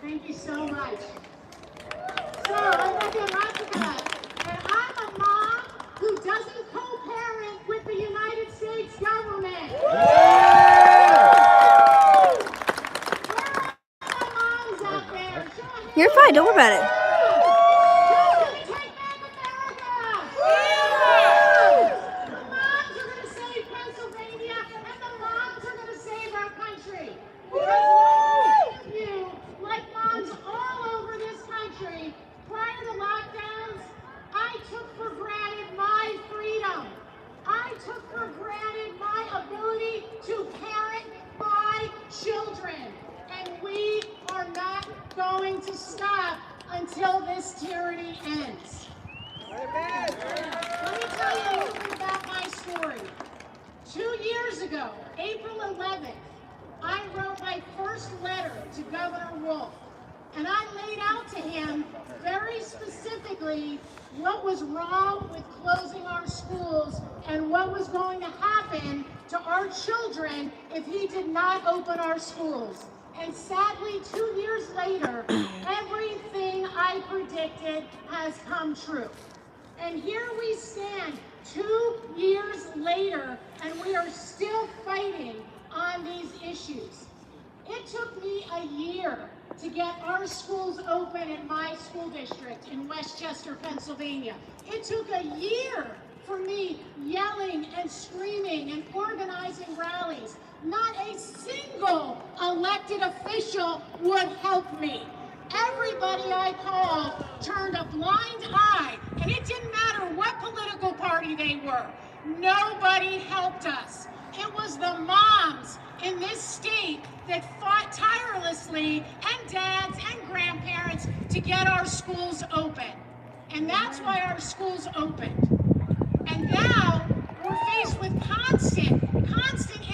Thank you so much. So, I'm going to do lots of that. And I'm a mom who doesn't co-parent with the United States government. Where are my moms out there? You're fine, don't worry about it. Who's going to take back America? The moms are going to save Pennsylvania, and the moms are going to save our country. Because like you, like moms all over this country, prior to lockdowns, I took for granted my freedom. I took for granted my ability to parent my children. And we are not going to stop until this tyranny ends. Let me tell you a little bit about my story. 2 years ago, April 11th, I wrote my first letter to Governor Wolf, and I laid out to him very specifically what was wrong with closing our schools and what was going to happen to our children if he did not open our schools. And sadly, 2 years later, everything I predicted has come true. And here we stand 2 years later, and we are still fighting on these issues. It took me a year to get our schools open in my school district in Westchester, Pennsylvania. It took a year for me yelling and screaming and organizing rallies. Not a single elected official would help me. Everybody I called turned a blind eye, and it didn't matter what political party they were. Nobody helped us. It was the moms in this state that fought tirelessly, and dads and grandparents, to get our schools open. And that's why our schools opened. And now we're faced with constant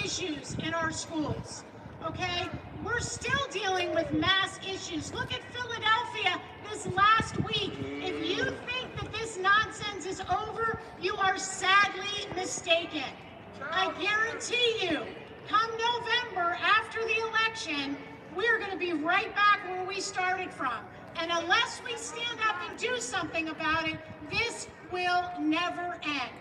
issues in our schools, okay? We're still dealing with mass issues. Look at Philadelphia this last week. If you think that this nonsense is over, you are sadly mistaken. I guarantee you, come November, after the election, we're going to be right back where we started from. And unless we stand up and do something about it, this will never end.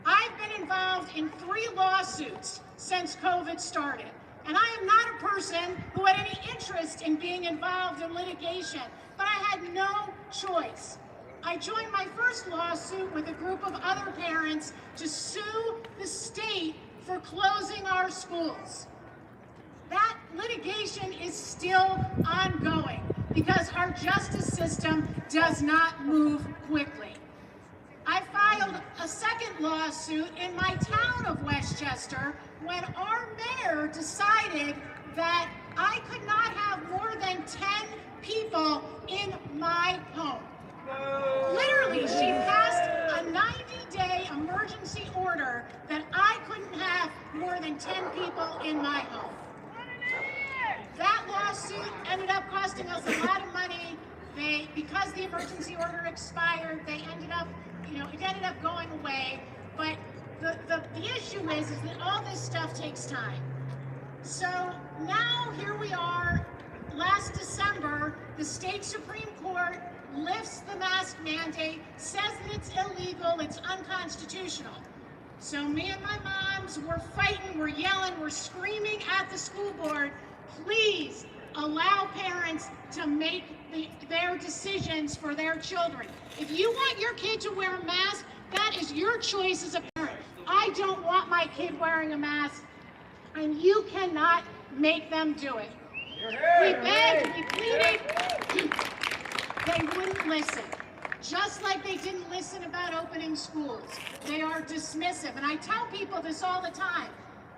I've been involved in 3 lawsuits since COVID started. And I am not a person who had any interest in being involved in litigation, but I had no choice. I joined my first lawsuit with a group of other parents to sue the state for closing our schools. That litigation is still ongoing because our justice system does not move quickly. I filed a second lawsuit in my town of Westchester when our mayor decided that I could not have more than 10 people in my home. Literally, she passed a 90-day emergency order that I couldn't have more than 10 people in my home. That lawsuit ended up costing us a lot of money. Because the emergency order expired, it ended up going away. But the issue is that all this stuff takes time. So now here we are. Last December, the state Supreme Court lifts the mask mandate, says that it's illegal, it's unconstitutional. So me and my moms, we're fighting, we're yelling, we're screaming at the school board, please allow parents to make their decisions for their children. If you want your kid to wear a mask, that is your choice as a parent. I don't want my kid wearing a mask, and you cannot make them do it. We begged, we pleaded, they wouldn't listen. Just like they didn't listen about opening schools. They are dismissive, and I tell people this all the time.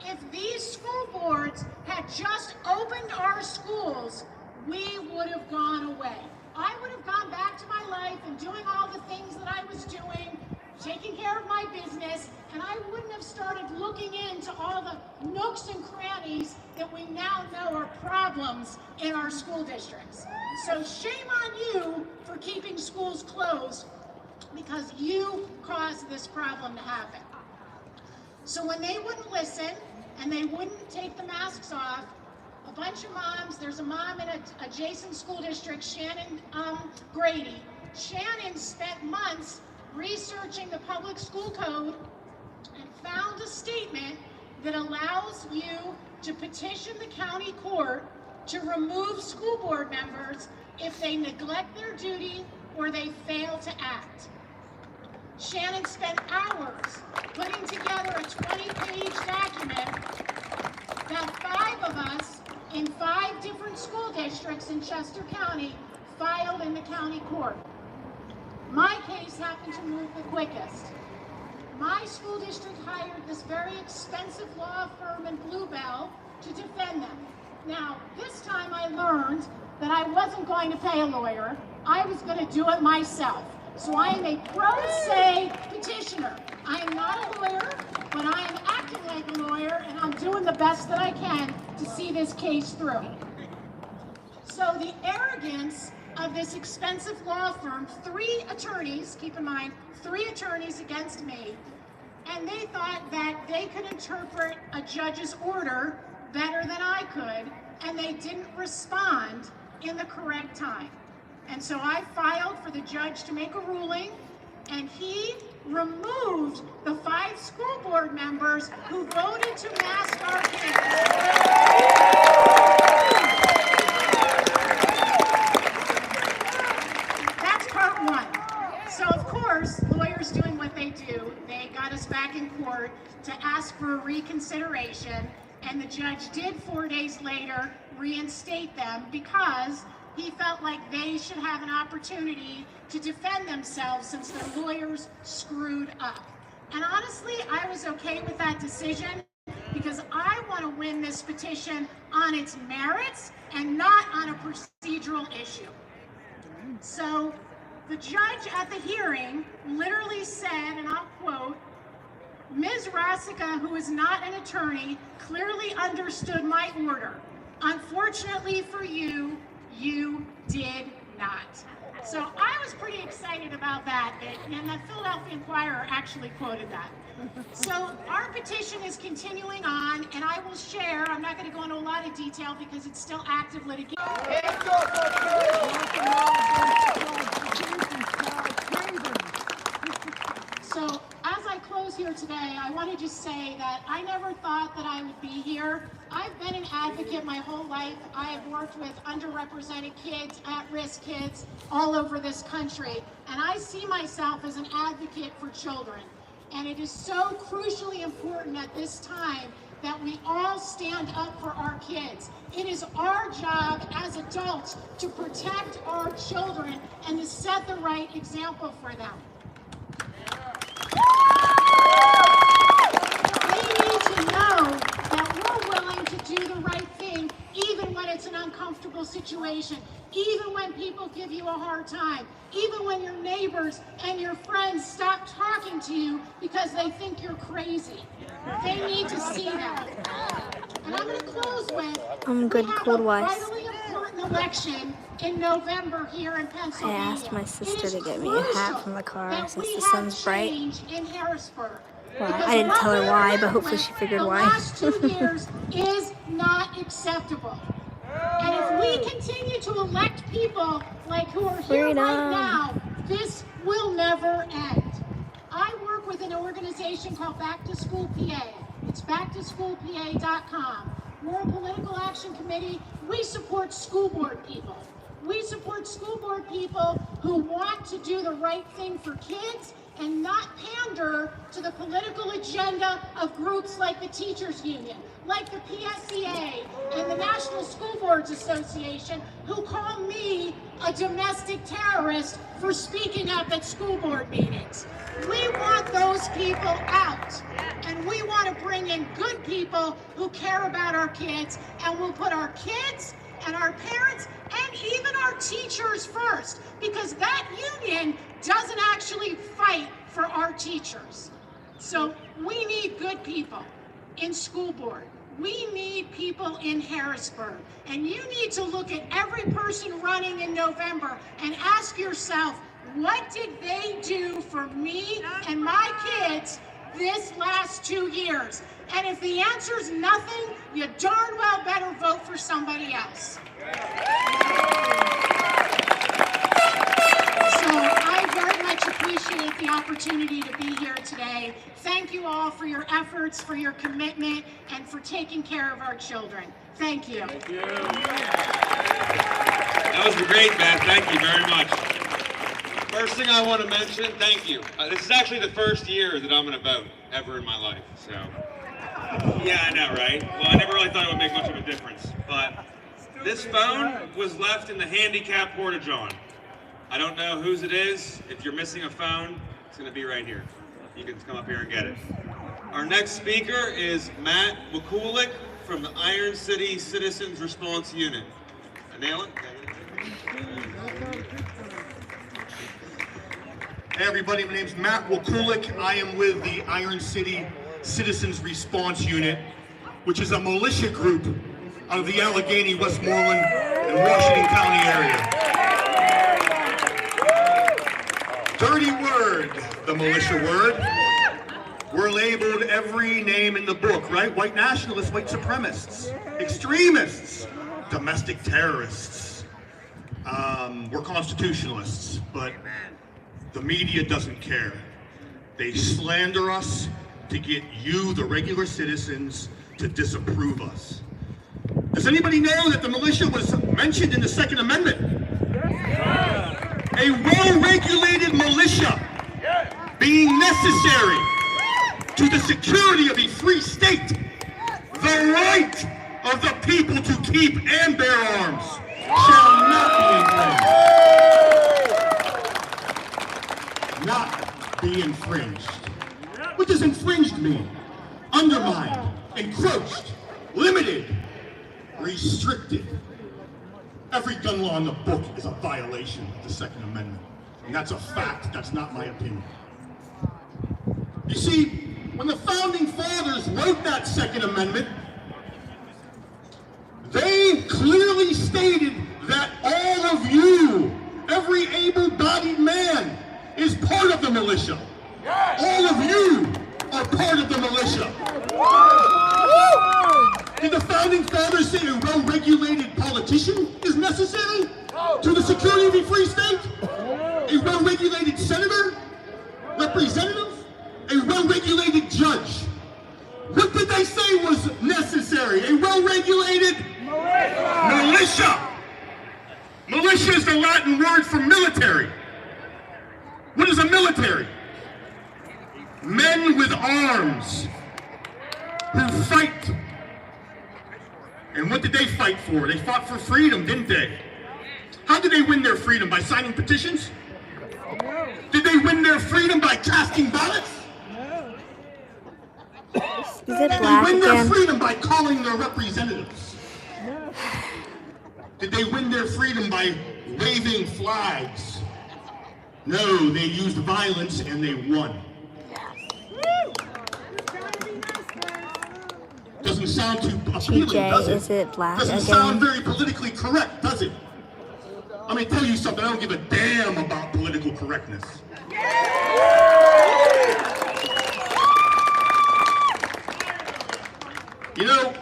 If these school boards had just opened our schools, we would have gone away. I would have gone back to my life and doing all the things that I was doing, taking care of my business, and I wouldn't have started looking into all the nooks and crannies that we now know are problems in our school districts. So shame on you for keeping schools closed, because you caused this problem to happen. So when they wouldn't listen and they wouldn't take the masks off, a bunch of moms. There's a mom in an adjacent school district, Shannon Grady. Shannon spent months researching the public school code and found a statement that allows you to petition the county court to remove school board members if they neglect their duty or they fail to act. Shannon spent hours putting together a 20-page document that 5 of us in 5 different school districts in Chester County filed in the county court. My case happened to move the quickest. My school district hired this very expensive law firm in Bluebell to defend them. Now, this time I learned that I wasn't going to pay a lawyer. I was going to do it myself. So I am a pro se petitioner. I am not a lawyer, but I am acting like a lawyer, and I'm doing the best that I can to see this case through. So the arrogance of this expensive law firm, 3 attorneys, keep in mind, 3 attorneys against me, and they thought that they could interpret a judge's order better than I could, and they didn't respond in the correct time. And so I filed for the judge to make a ruling, and he removed the 5 school board members who voted to mask our kids. That's part 1. So of course, lawyers doing what they do, they got us back in court to ask for a reconsideration, and the judge did 4 days later reinstate them because he felt like they should have an opportunity to defend themselves since their lawyers screwed up. And honestly, I was okay with that decision because I want to win this petition on its merits and not on a procedural issue. So the judge at the hearing literally said, and I'll quote, "Ms. Rasica, who is not an attorney, clearly understood my order. Unfortunately for you, you did not." So I was pretty excited about that, and the Philadelphia Inquirer actually quoted that. So our petition is continuing on, and I will share, I'm not going to go into a lot of detail because it's still active litigation. So as I close here today, I want to just say that I never thought that I would be here. I've been an advocate my whole life. I have worked with underrepresented kids, at-risk kids all over this country, and I see myself as an advocate for children. And it is so crucially important at this time that we all stand up for our kids. It is our job as adults to protect our children and to set the right example for them. They need to know that we're willing to do the right thing even when it's an uncomfortable situation, even when people give you a hard time, even when your neighbors and your friends stop talking to you because they think you're crazy. They need to see that. And I'm going to close with, I'm good, cold we have wise. a vitally important election in November here in I Pennsylvania. asked my sister It is to get me a hat crucial from the car that since we the have sun's bright. change in Harrisburg. Well, Because I didn't tell her what why, we've but hopefully lived she with figured the why. last 2 years is not acceptable. And if we continue to elect people like who are here Freedom. right now, this will never end. I work with an organization called Back to School PA. It's backtoschoolpa.com. We're a political action committee. We support school board people. We support school board people who want to do the right thing for kids and not pander to the political agenda of groups like the Teachers Union, like the PSEA and the National School Boards Association, who call me a domestic terrorist for speaking up at school board meetings. We want those people out, and we want to bring in good people who care about our kids, and we'll put our kids and our parents and even our teachers first, because that union doesn't actually fight for our teachers. So we need good people in school board. We need people in Harrisburg. And you need to look at every person running in November and ask yourself, what did they do for me and my kids this last 2 years? And if the answer's nothing, you darn well better vote for somebody else. So I very much appreciate the opportunity to be here today. Thank you all for your efforts, for your commitment, and for taking care of our children. Thank you. Thank you. That was great, Beth. Thank you very much. First thing I want to mention, thank you. This is actually the first year that I'm going to vote ever in my life. So, yeah, I know, right? Well, I never really thought it would make much of a difference. But this phone was left in the handicap porta-john. I don't know whose it is. If you're missing a phone, it's going to be right here. You can come up here and get it. Our next speaker is Matt Wakulik from the Iron City Citizens Response Unit. I nail it? Hey everybody, my name's Matt Wakulik. I am with the Iron City Citizens Response Unit, which is a militia group out of the Allegheny, Westmoreland, and Washington County area. Dirty word, the militia word. We're labeled every name in the book, right? White nationalists, white supremacists, extremists, domestic terrorists. We're constitutionalists, but the media doesn't care. They slander us to get you, the regular citizens, to disapprove us. Does anybody know that the militia was mentioned in the Second Amendment? A well-regulated militia being necessary to the security of a free state, the right of the people to keep and bear arms shall not be infringed. What does infringed mean? Undermined, encroached, limited, restricted. Every gun law in the book is a violation of the Second Amendment. And that's a fact, that's not my opinion. You see, when the Founding Fathers wrote that Second Amendment, they clearly stated that all of you, every able-bodied man, is part of the militia. All of you are part of the militia. Did the Founding Fathers say a well-regulated politician is necessary to the security of a free state? A well-regulated senator? Representative? A well-regulated judge? What did they say was necessary? A well-regulated militia. Militia is the Latin word for military. What is a military? Men with arms who fight. And what did they fight for? They fought for freedom, didn't they? How did they win their freedom? By signing petitions? Did they win their freedom by casting ballots? Is it Did they black win their again? freedom by calling their representatives? Did they win their freedom by waving flags? No, they used violence and they won. Doesn't sound too appealing, does it? Is it black Doesn't again? sound very politically correct, does it? I'm gonna tell you something, I don't give a damn about political correctness. You know,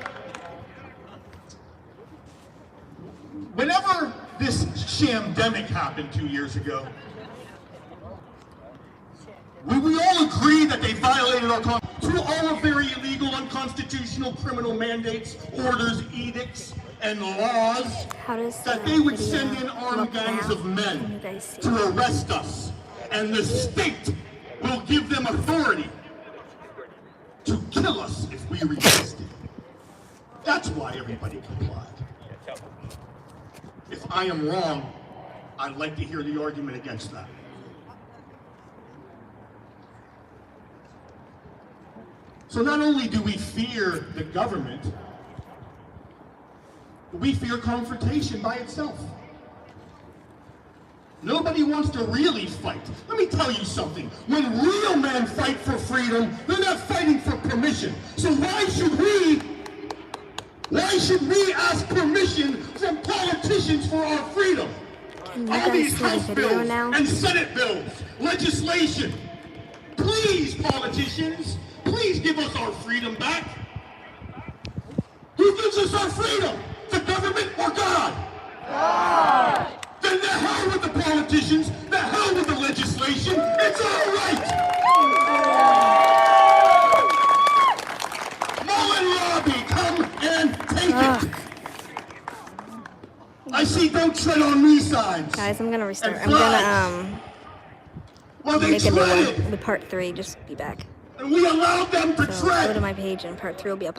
whenever this shamdemic happened 2 years ago, we all agree that they violated our Constitution through all of their illegal, unconstitutional criminal mandates, orders, edicts, and laws, How does that the they would video send in armed look gangs now? of Can you men guys see? to arrest us. And the state will give them authority to kill us if we resisted. That's why everybody complied. If I am wrong, I'd like to hear the argument against that. So not only do we fear the government, but we fear confrontation by itself. Nobody wants to really fight. Let me tell you something. When real men fight for freedom, they're not fighting for permission. So why should we ask permission from politicians for our freedom? Can you All guys these see the House video bills now? and Senate bills, legislation. Please Please, politicians, please give us our freedom back. Who gives us our freedom? The government or God? God! Then the hell with the politicians, the hell with the legislation, it's all right! Mullen Lobby, come and take it! I see don't tread on me signs. Guys, I'm gonna restart. And I'm gonna well, they make a new treaded, one. The part 3. Just be back. and we allowed them to So tread. go to my page and part 3 will be up.